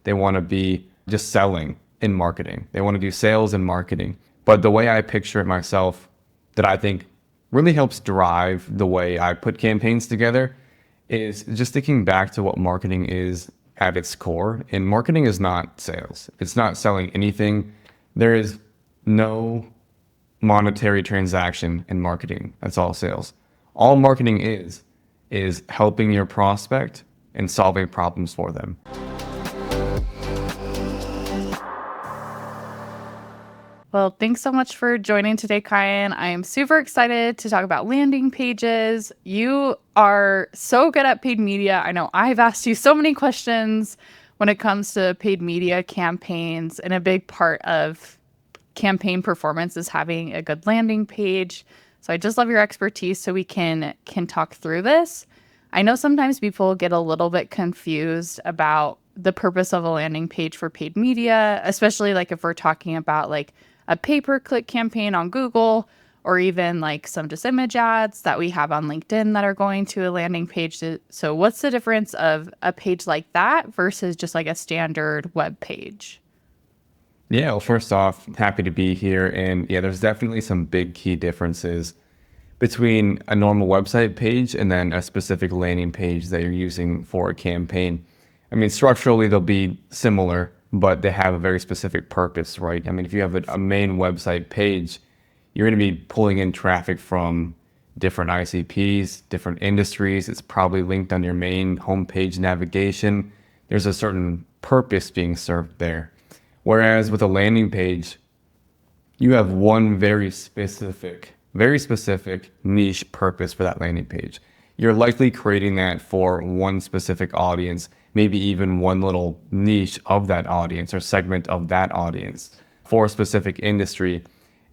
They want to be just selling in marketing. They want to do sales and marketing. But the way I picture it myself, that I think really helps drive the way I put campaigns together, is just thinking back to what marketing is at its core. And marketing is not sales. It's not selling anything. There is no monetary transaction in marketing. That's all sales. All marketing is helping your prospect and solving problems for them. Well, thanks so much for joining today, Kiyan. I am super excited to talk about landing pages. You are so good at paid media. I know I've asked you so many questions when it comes to paid media campaigns, and a big part of campaign performance is having a good landing page. So I just love your expertise so we can talk through this. I know sometimes people get a little bit confused about the purpose of a landing page for paid media, especially like if we're talking about like a pay-per-click campaign on Google, or even like some just image ads that we have on LinkedIn that are going to a landing page. So what's the difference of a page like that versus just like a standard web page? Yeah, well, first off, happy to be here. And yeah, there's definitely some big key differences between a normal website page and then a specific landing page that you're using for a campaign. I mean, structurally, they'll be similar, but they have a very specific purpose, right? I mean, if you have a main website page, you're going to be pulling in traffic from different ICPs, different industries. It's probably linked on your main homepage navigation. There's a certain purpose being served there. Whereas with a landing page, you have one very specific niche purpose for that landing page. You're likely creating that for one specific audience, maybe even one little niche of that audience or segment of that audience for a specific industry,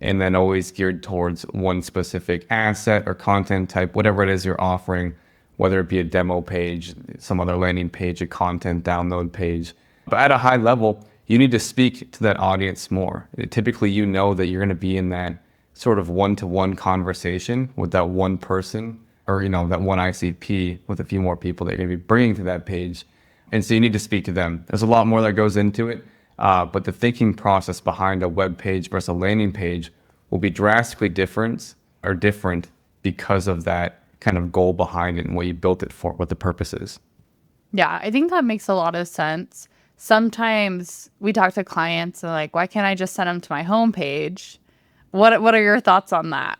and then always geared towards one specific asset or content type, whatever it is you're offering, whether it be a demo page, some other landing page, a content download page. But at a high level, you need to speak to that audience more. Typically, you know that you're going to be in that sort of one-to-one conversation with that one person, or that one ICP with a few more people that you're going to be bringing to that page. And so you need to speak to them. There's a lot more that goes into it, but the thinking process behind a web page versus a landing page will be drastically different because of that kind of goal behind it and what you built it for, what the purpose is. Yeah, I think that makes a lot of sense. Sometimes we talk to clients and like, why can't I just send them to my homepage? What are your thoughts on that?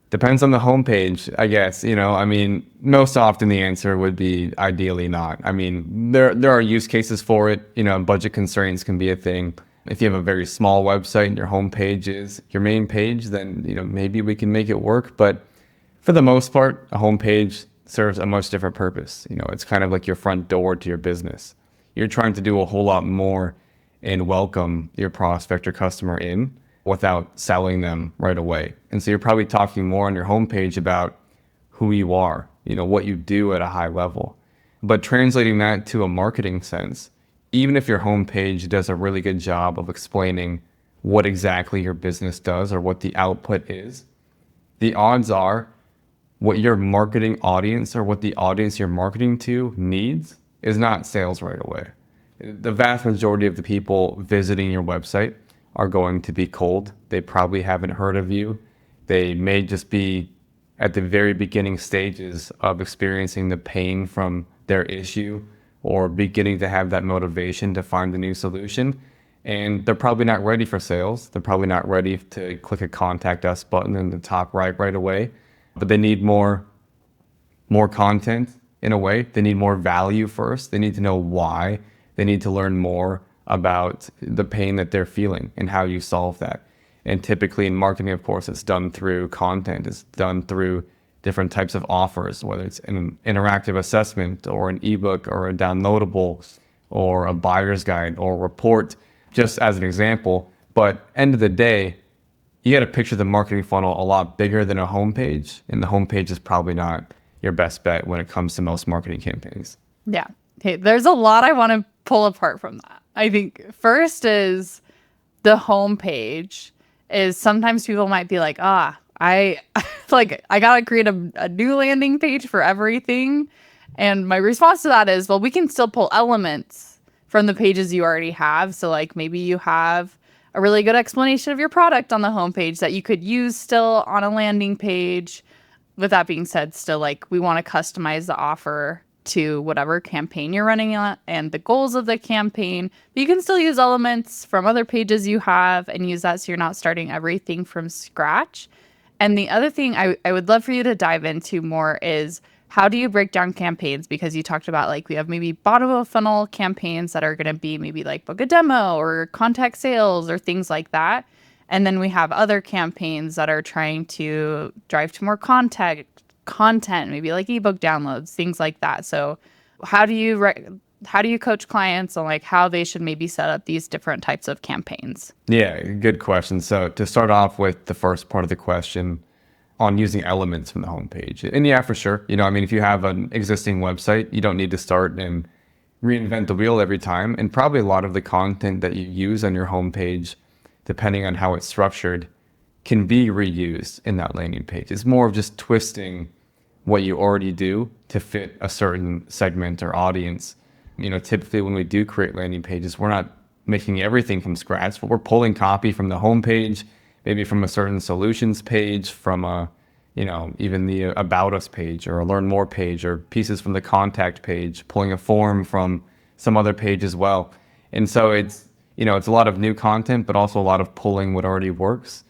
Depends on the homepage, I guess. I mean, most often the answer would be ideally not. I mean, there are use cases for it. Budget constraints can be a thing. If you have a very small website and your homepage is your main page, then maybe we can make it work. But for the most part, a homepage serves a much different purpose. It's kind of like your front door to your business. You're trying to do a whole lot more and welcome your prospect or customer in without selling them right away. And so you're probably talking more on your homepage about who you are, what you do at a high level. But translating that to a marketing sense, even if your homepage does a really good job of explaining what exactly your business does or what the output is, the odds are what your marketing audience or what the audience you're marketing to needs is not sales right away. The vast majority of the people visiting your website are going to be cold. They probably haven't heard of you. They may just be at the very beginning stages of experiencing the pain from their issue or beginning to have that motivation to find a new solution. And they're probably not ready for sales. They're probably not ready to click a contact us button in the top right away. But they need more content in a way. They need more value first. They need to know why. They need to learn more about the pain that they're feeling and how you solve that. And typically in marketing, of course, it's done through content. It's done through different types of offers, whether it's an interactive assessment or an ebook or a downloadable or a buyer's guide or a report, just as an example. But end of the day, you got to picture the marketing funnel a lot bigger than a homepage. And the homepage is probably not your best bet when it comes to most marketing campaigns. Yeah. Okay, there's a lot I want to pull apart from that. I think first is the homepage is sometimes people might be like, I like I gotta create a new landing page for everything. And my response to that is, well, we can still pull elements from the pages you already have. So like maybe you have a really good explanation of your product on the homepage that you could use still on a landing page. With that being said, still like we want to customize the offer to whatever campaign you're running on and the goals of the campaign. But you can still use elements from other pages you have and use that so you're not starting everything from scratch. And the other thing I would love for you to dive into more is how do you break down campaigns? Because you talked about like we have maybe bottom of funnel campaigns that are going to be maybe like book a demo or contact sales or things like that. And then we have other campaigns that are trying to drive to more content, maybe like ebook downloads, things like that. So how do you how do you coach clients on like how they should maybe set up these different types of campaigns? Yeah, good question. So to start off with the first part of the question on using elements from the homepage. And yeah, for sure. I mean, if you have an existing website, you don't need to start and reinvent the wheel every time. And probably a lot of the content that you use on your homepage, depending on how it's structured, can be reused in that landing page. It's more of just twisting what you already do to fit a certain segment or audience. Typically when we do create landing pages, we're not making everything from scratch, but we're pulling copy from the homepage, maybe from a certain solutions page, from even the about us page or a learn more page, or pieces from the contact page, pulling a form from some other page as well. And so it's a lot of new content, but also a lot of pulling what already works.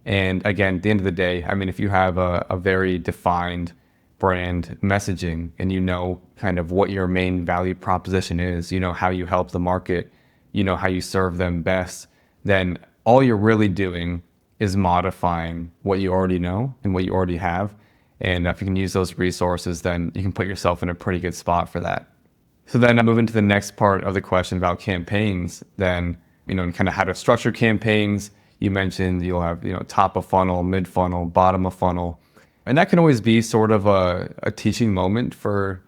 And again, at the end of the day, I mean, if you have a very defined brand messaging and kind of what your main value proposition is, how you help the market, how you serve them best, then all you're really doing is modifying what you already know and what you already have. And if you can use those resources, then you can put yourself in a pretty good spot for that. So then moving to the next part of the question about campaigns, then, and kind of how to structure campaigns. You mentioned you'll have, top of funnel, mid funnel, bottom of funnel. And that can always be sort of a teaching moment for,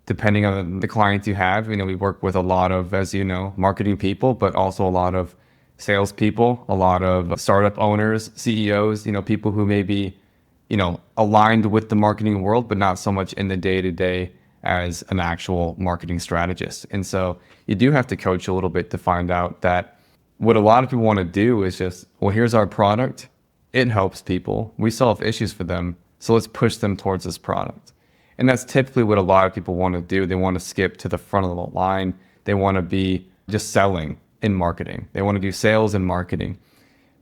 depending on the clients you have. We work with a lot of, as you know, marketing people, but also a lot of salespeople, a lot of startup owners, CEOs, people who may be, aligned with the marketing world, but not so much in the day-to-day as an actual marketing strategist. And so you do have to coach a little bit to find out that what a lot of people want to do is just, well, here's our product. It helps people. We solve issues for them. So let's push them towards this product. And that's typically what a lot of people want to do. They want to skip to the front of the line. They want to be just selling in marketing. They want to do sales in marketing.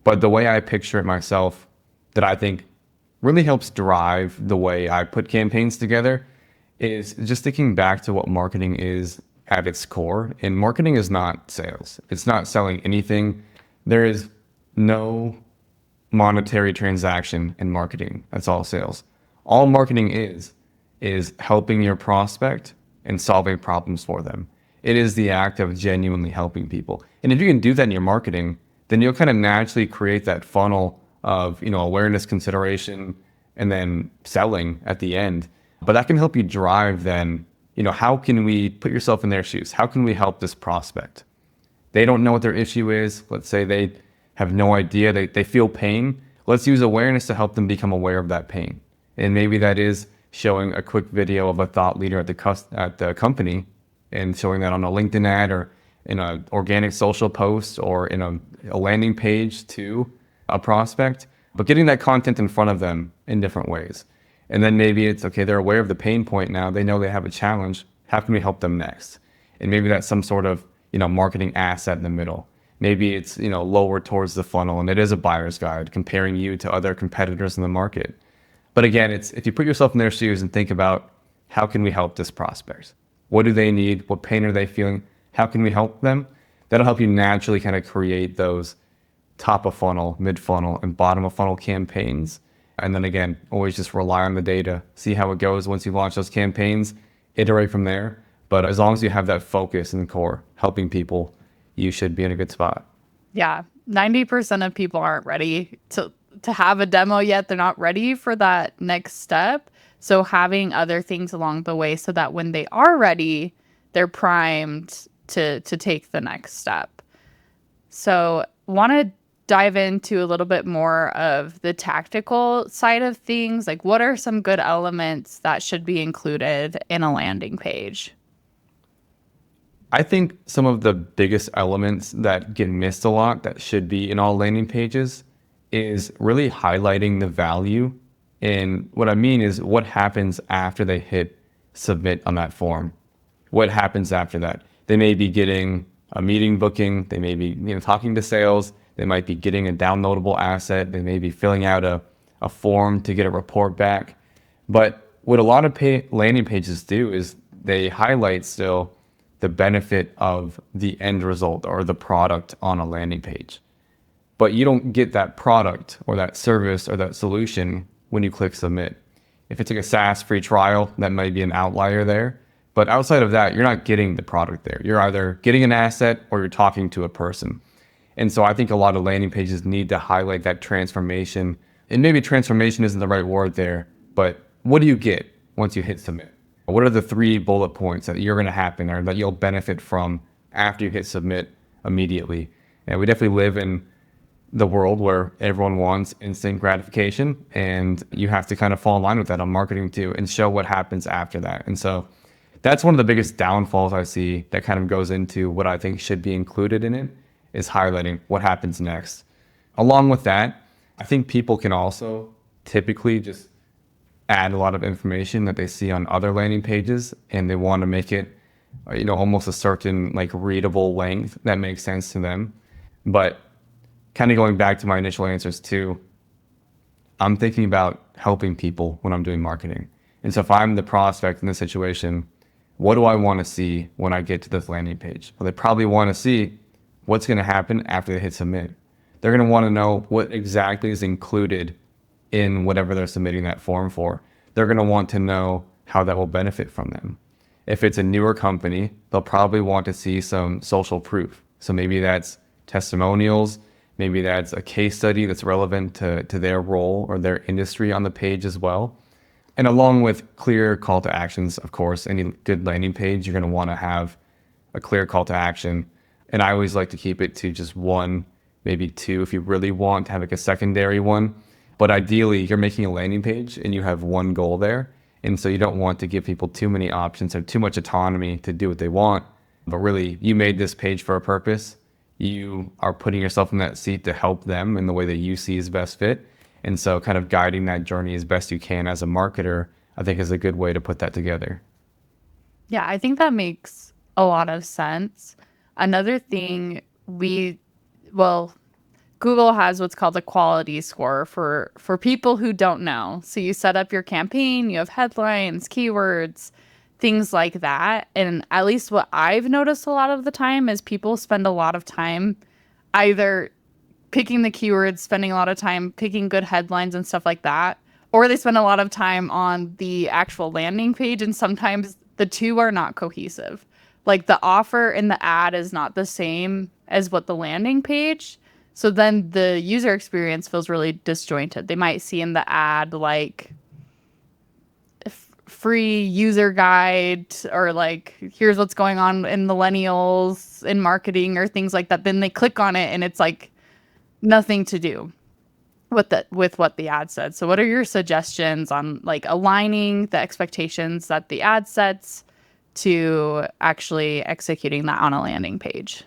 But the way I picture it myself, that I think really helps drive the way I put campaigns together, is just thinking back to what marketing is at its core. And marketing is not sales. It's not selling anything. There is no monetary transaction in marketing. That's all sales. All marketing is helping your prospect and solving problems for them. It is the act of genuinely helping people. And if you can do that in your marketing, then you'll kind of naturally create that funnel of, awareness, consideration, and then selling at the end. But that can help you drive then, how can we put yourself in their shoes? How can we help this prospect? They don't know what their issue is. Let's say they have no idea. They feel pain. Let's use awareness to help them become aware of that pain. And maybe that is showing a quick video of a thought leader at the company and showing that on a LinkedIn ad or in an organic social post or in a landing page to a prospect, but getting that content in front of them in different ways. And then maybe it's, okay, they're aware of the pain point now. They know they have a challenge. How can we help them next? And maybe that's some sort of, marketing asset in the middle. Maybe it's, lower towards the funnel and it is a buyer's guide comparing you to other competitors in the market. But again, it's if you put yourself in their shoes and think about, how can we help this prospect? What do they need? What pain are they feeling? How can we help them? That'll help you naturally kind of create those top of funnel, mid funnel, and bottom of funnel campaigns. And then again, always just rely on the data, see how it goes once you launch those campaigns, iterate from there. But as long as you have that focus in the core, helping people, you should be in a good spot. Yeah, 90% of people aren't ready to have a demo yet. They're not ready for that next step. So having other things along the way so that when they are ready, they're primed to take the next step. So want to dive into a little bit more of the tactical side of things. Like, what are some good elements that should be included in a landing page? I think some of the biggest elements that get missed a lot that should be in all landing pages is really highlighting the value. And what I mean is what happens after they hit submit on that form. What happens after that? They may be getting a meeting booking, they may be talking to sales, they might be getting a downloadable asset, they may be filling out a form to get a report back. But what a lot of landing pages do is they highlight still the benefit of the end result or the product on a landing page. But you don't get that product or that service or that solution when you click submit. If it's like a SaaS free trial, that might be an outlier there. But outside of that, you're not getting the product there. You're either getting an asset or you're talking to a person. And so I think a lot of landing pages need to highlight that transformation. And maybe transformation isn't the right word there, but what do you get once you hit submit? What are the 3 bullet points that you're going to happen or that you'll benefit from after you hit submit immediately? And we definitely live in the world where everyone wants instant gratification, and you have to kind of fall in line with that on marketing too and show what happens after that. And so that's one of the biggest downfalls I see that kind of goes into what I think should be included in it is highlighting what happens next. Along with that, I think people can also typically just add a lot of information that they see on other landing pages, and they want to make it almost a certain like readable length that makes sense to them. But kind of going back to my initial answers too, I'm thinking about helping people when I'm doing marketing. And so if I'm the prospect in this situation, what do I want to see when I get to this landing page? Well, they probably want to see what's going to happen after they hit submit. They're going to want to know what exactly is included in whatever they're submitting that form for. They're going to want to know how that will benefit from them. If it's a newer company, they'll probably want to see some social proof. So maybe that's testimonials, maybe that's a case study that's relevant to their role or their industry on the page as well. And along with clear call to actions, of course, any good landing page, you're going to want to have a clear call to action. And I always like to keep it to just 1, maybe 2, if you really want to have like a secondary one. But ideally, you're making a landing page and you have 1 goal there. And so you don't want to give people too many options or too much autonomy to do what they want. But really, you made this page for a purpose. You are putting yourself in that seat to help them in the way that you see is best fit. And so kind of guiding that journey as best you can as a marketer, I think is a good way to put that together. Yeah, I think that makes a lot of sense. Another thing well, Google has what's called a quality score for people who don't know. So you set up your campaign, you have headlines, keywords, things like that. And at least what I've noticed a lot of the time is people spend a lot of time either picking the keywords, spending a lot of time picking good headlines and stuff like that, or they spend a lot of time on the actual landing page, and sometimes the two are not cohesive. Like the offer in the ad is not the same as what the landing page. So then the user experience feels really disjointed. They might see in the ad like free user guide or like here's what's going on in millennials in marketing or things like that. Then they click on it and it's like nothing to do with what the ad said. So what are your suggestions on like aligning the expectations that the ad sets to actually executing that on a landing page?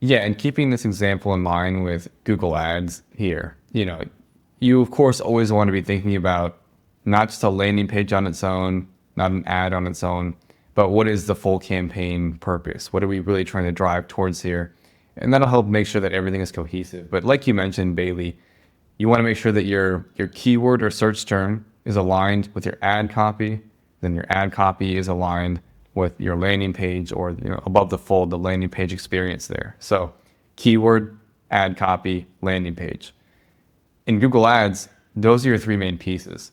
Yeah, and keeping this example in mind with Google Ads here, you of course always want to be thinking about not just a landing page on its own, not an ad on its own, but what is the full campaign purpose? What are we really trying to drive towards here? And that'll help make sure that everything is cohesive. But like you mentioned, Bailey, you want to make sure that your keyword or search term is aligned with your ad copy. Then your ad copy is aligned with your landing page or above the fold, the landing page experience there. So keyword, ad copy, landing page. In Google Ads, those are your 3 main pieces.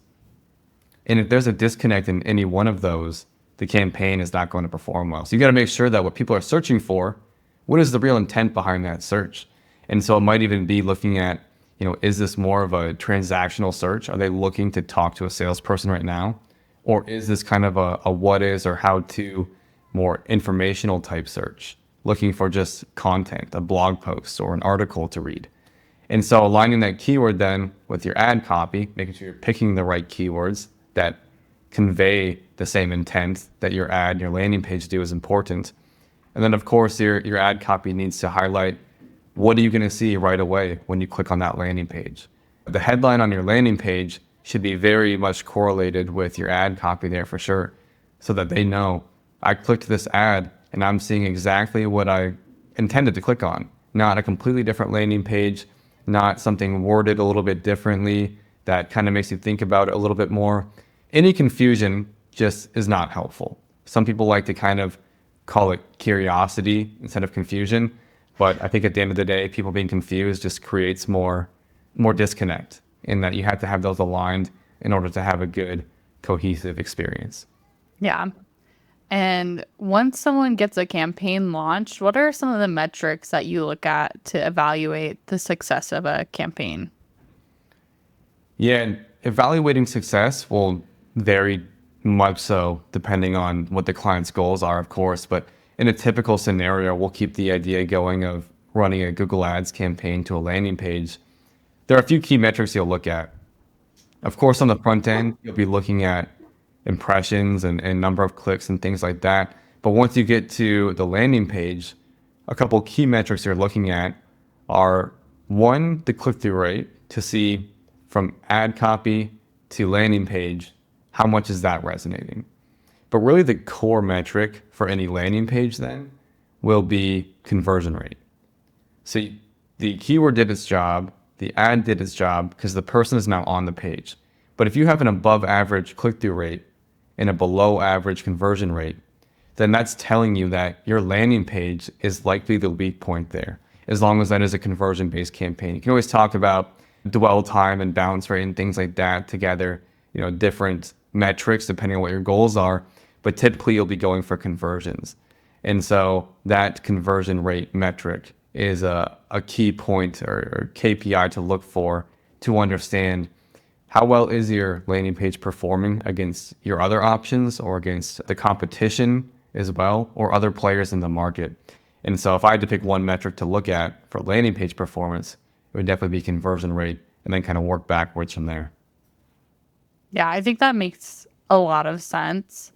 And if there's a disconnect in any one of those, the campaign is not going to perform well. So you got to make sure that what people are searching for, what is the real intent behind that search? And so it might even be looking at, is this more of a transactional search? Are they looking to talk to a salesperson right now? Or is this kind of a what is or how to more informational type search, looking for just content, a blog post or an article to read? And so aligning that keyword then with your ad copy, making sure you're picking the right keywords that convey the same intent that your ad and your landing page do is important. And then, of course, your ad copy needs to highlight what are you going to see right away when you click on that landing page. The headline on your landing page should be very much correlated with your ad copy there for sure, so that they know I clicked this ad and I'm seeing exactly what I intended to click on, not a completely different landing page, not something worded a little bit differently that kind of makes you think about it a little bit more. Any confusion just is not helpful. Some people like to kind of call it curiosity instead of confusion, but I think at the end of the day, people being confused just creates more disconnect, in that you have to have those aligned in order to have a good cohesive experience. Yeah. And once someone gets a campaign launched, what are some of the metrics that you look at to evaluate the success of a campaign? Yeah, and evaluating success will vary much so depending on what the client's goals are, of course. But in a typical scenario, we'll keep the idea going of running a Google Ads campaign to a landing page. There are a few key metrics you'll look at. Of course, on the front end, you'll be looking at impressions and number of clicks and things like that. But once you get to the landing page, a couple key metrics you're looking at are one, the click-through rate, to see from ad copy to landing page, how much is that resonating? But really the core metric for any landing page then will be conversion rate. So the keyword did its job, the ad did its job because the person is now on the page. But if you have an above average click-through rate and a below average conversion rate, then that's telling you that your landing page is likely the weak point there, as long as that is a conversion-based campaign. You can always talk about dwell time and bounce rate and things like that together, different metrics depending on what your goals are, but typically you'll be going for conversions. And so that conversion rate metric is a key point or KPI to look for to understand how well is your landing page performing against your other options or against the competition as well, or other players in the market. And so if I had to pick one metric to look at for landing page performance, it would definitely be conversion rate, and then kind of work backwards from there. Yeah, I think that makes a lot of sense.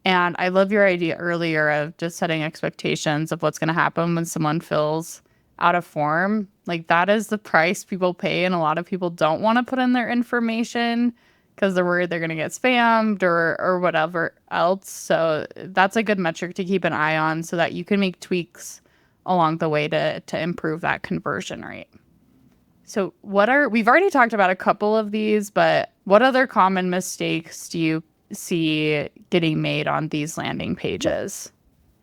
And I love your idea earlier of just setting expectations of what's going to happen when someone fills out a form. Like that is the price people pay. And a lot of people don't want to put in their information because they're worried they're going to get spammed or whatever else. So that's a good metric to keep an eye on so that you can make tweaks along the way to improve that conversion rate. So we've already talked about a couple of these, but what other common mistakes do you see getting made on these landing pages?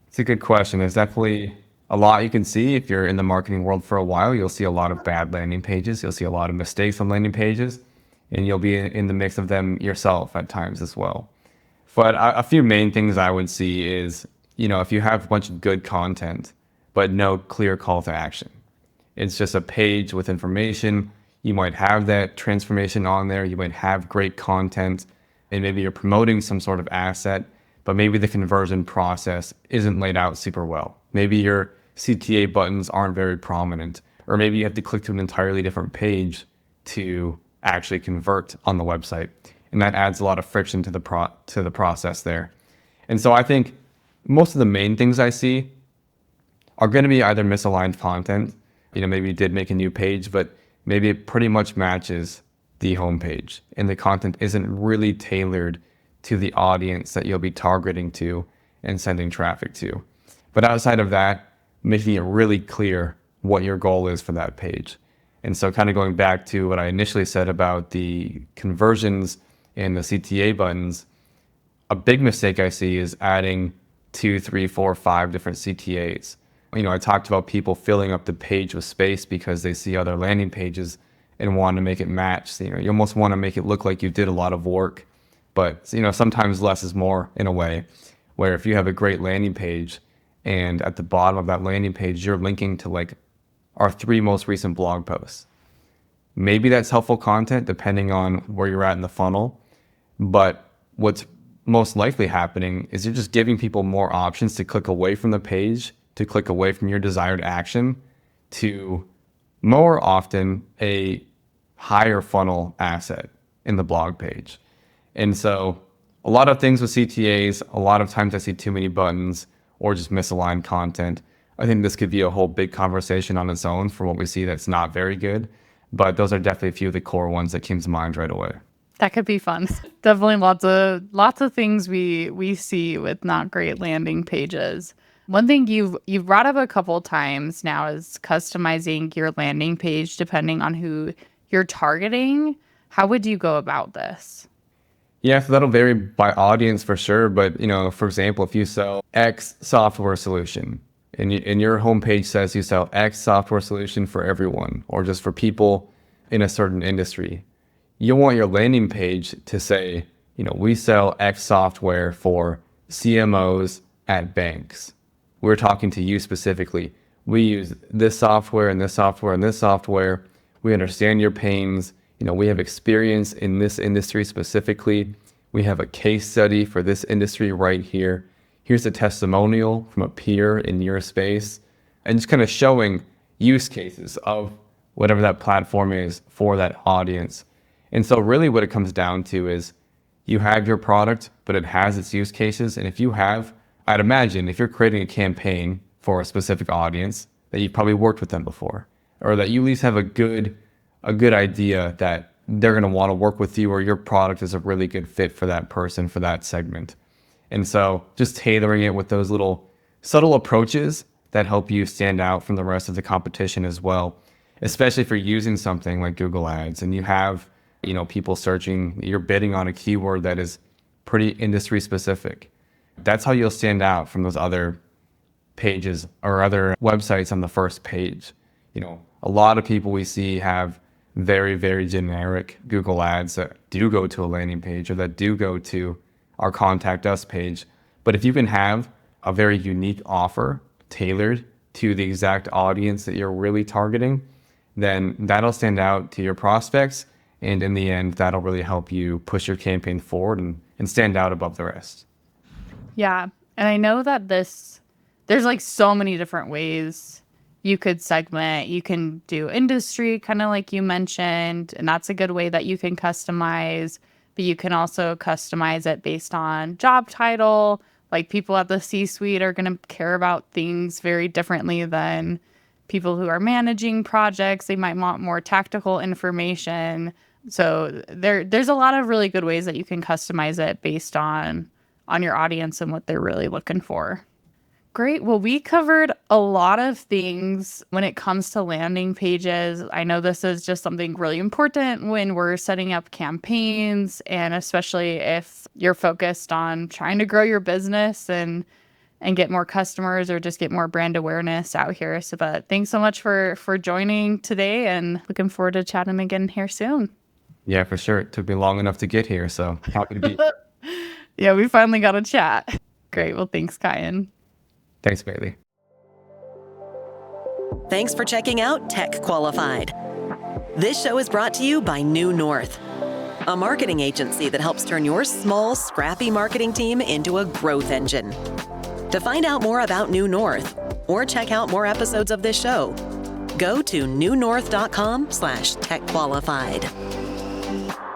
It's a good question. There's definitely a lot you can see. If you're in the marketing world for a while, you'll see a lot of bad landing pages. You'll see a lot of mistakes on landing pages, and you'll be in the mix of them yourself at times as well. But a few main things I would see is, if you have a bunch of good content, but no clear call to action. It's just a page with information. You might have that transformation on there. You might have great content, and maybe you're promoting some sort of asset, but maybe the conversion process isn't laid out super well. Maybe your CTA buttons aren't very prominent, or maybe you have to click to an entirely different page to actually convert on the website. And that adds a lot of friction to the process there. And so I think most of the main things I see are going to be either misaligned content. Maybe you did make a new page, but maybe it pretty much matches the homepage and the content isn't really tailored to the audience that you'll be targeting to and sending traffic to. But outside of that, making it really clear what your goal is for that page. And so kind of going back to what I initially said about the conversions and the CTA buttons, a big mistake I see is adding 2, 3, 4, 5 different CTAs. I talked about people filling up the page with space because they see other landing pages and want to make it match. You almost want to make it look like you did a lot of work, but sometimes less is more in a way, where if you have a great landing page and at the bottom of that landing page, you're linking to like our 3 most recent blog posts. Maybe that's helpful content depending on where you're at in the funnel, but what's most likely happening is you're just giving people more options to click away from the page, to click away from your desired action, to more often a higher funnel asset in the blog page. And so a lot of things with CTAs, a lot of times I see too many buttons or just misaligned content. I think this could be a whole big conversation on its own for what we see that's not very good. But those are definitely a few of the core ones that came to mind right away. That could be fun. Definitely lots of things we see with not great landing pages. One thing you've brought up a couple times now is customizing your landing page depending on who you're targeting. How would you go about this? Yeah, so that'll vary by audience for sure. But, for example, if you sell X software solution and your homepage says you sell X software solution for everyone or just for people in a certain industry, you want your landing page to say, we sell X software for CMOs at banks. We're talking to you specifically. We use this software and this software and this software. We understand your pains. We have experience in this industry specifically. We have a case study for this industry right here. Here's a testimonial from a peer in your space, and just kind of showing use cases of whatever that platform is for that audience. And so really what it comes down to is you have your product, but it has its use cases. And I'd imagine if you're creating a campaign for a specific audience that you've probably worked with them before, or that you at least have a good idea that they're going to want to work with you or your product is a really good fit for that person, for that segment. And so just tailoring it with those little subtle approaches that help you stand out from the rest of the competition as well, especially if you're using something like Google Ads and you have, people searching, you're bidding on a keyword that is pretty industry specific. That's how you'll stand out from those other pages or other websites on the first page. A lot of people we see have very, very generic Google Ads that do go to a landing page or that do go to our contact us page. But if you can have a very unique offer tailored to the exact audience that you're really targeting, then that'll stand out to your prospects. And in the end, that'll really help you push your campaign forward and stand out above the rest. Yeah. And I know that there's like so many different ways you could segment. You can do industry, kind of like you mentioned, and that's a good way that you can customize. But you can also customize it based on job title. Like people at the C-suite are going to care about things very differently than people who are managing projects. They might want more tactical information. So there's a lot of really good ways that you can customize it based on your audience and what they're really looking for. Great. Well, we covered a lot of things when it comes to landing pages. I know this is just something really important when we're setting up campaigns, and especially if you're focused on trying to grow your business and get more customers or just get more brand awareness out here. So, but thanks so much for joining today, and looking forward to chatting again here soon. Yeah, for sure. It took me long enough to get here, so happy to be. Yeah, we finally got a chat. Great. Well, thanks, Kiyan. Thanks, Bailey. Thanks for checking out Tech Qualified. This show is brought to you by New North, a marketing agency that helps turn your small, scrappy marketing team into a growth engine. To find out more about New North or check out more episodes of this show, go to newnorth.com/techqualified.